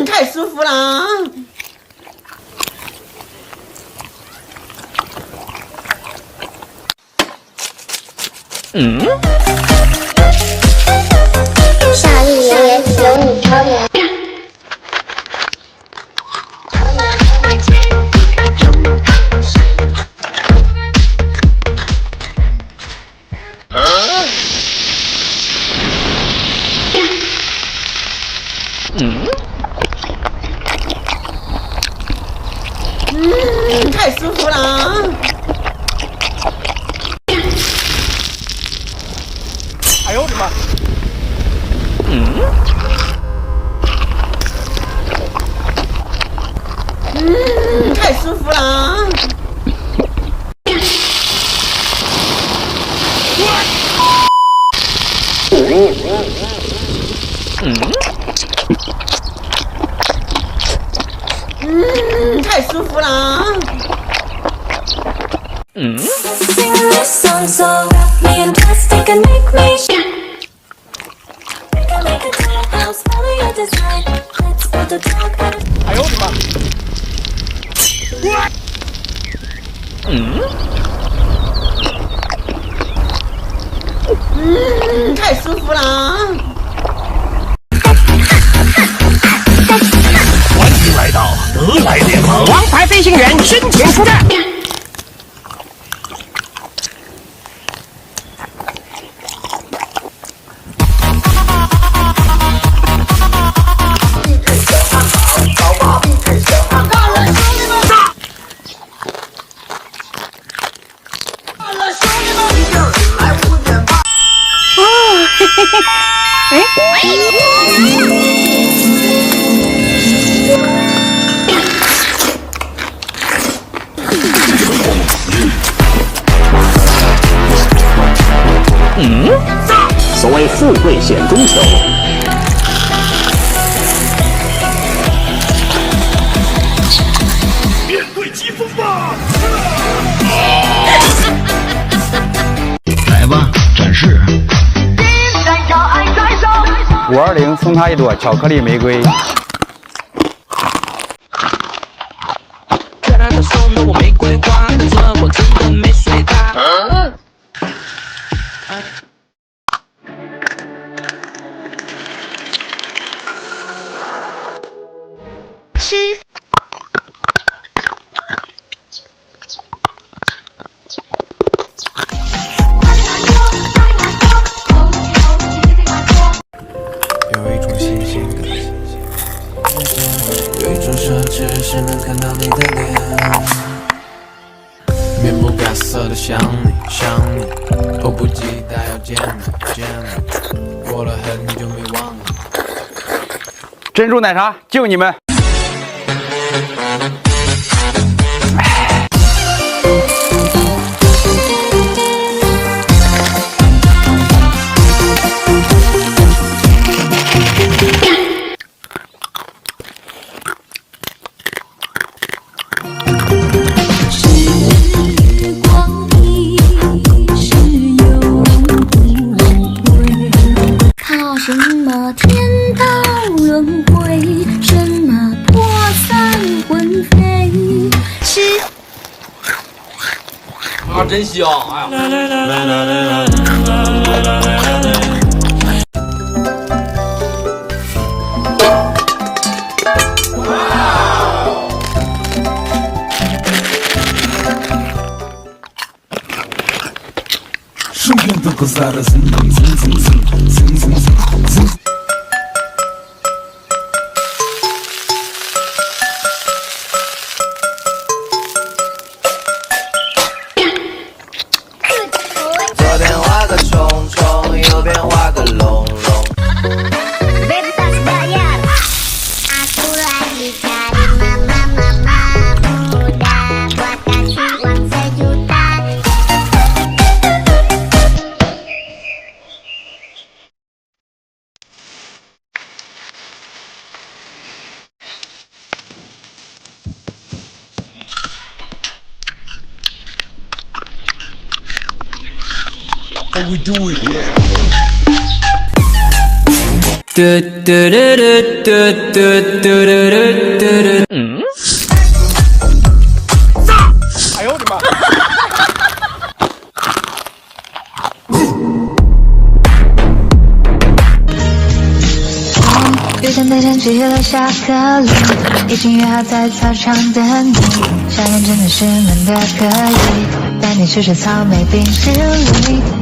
太舒服了。上一年有你超人。太舒服了。哎呦我的妈！太舒服了。太舒服了。哎呦我的妈！太舒服了。欢迎来到德莱联盟，王牌飞行员申请出战。所谓富贵险中求。面对疾风吧！来吧，展示。520送他一朵巧克力玫瑰。看他送的我玫瑰花，可是我真的没睡他。吃。有一种新鲜感，有一种奢侈是能看到你的脸，面不改色的想你想你，迫不及待要见你见你，过了很久没忘你。珍珠奶茶救你们！什么天道轮回，什么魄散魂飞，是啊，真香！哎呀，左边画个虫虫，右边画个龙龙。哎呦我的妈！约定的天气留下颗粒，已经约好在操场等你。夏天真的是闷得可以，带你去吃草莓冰淇淋。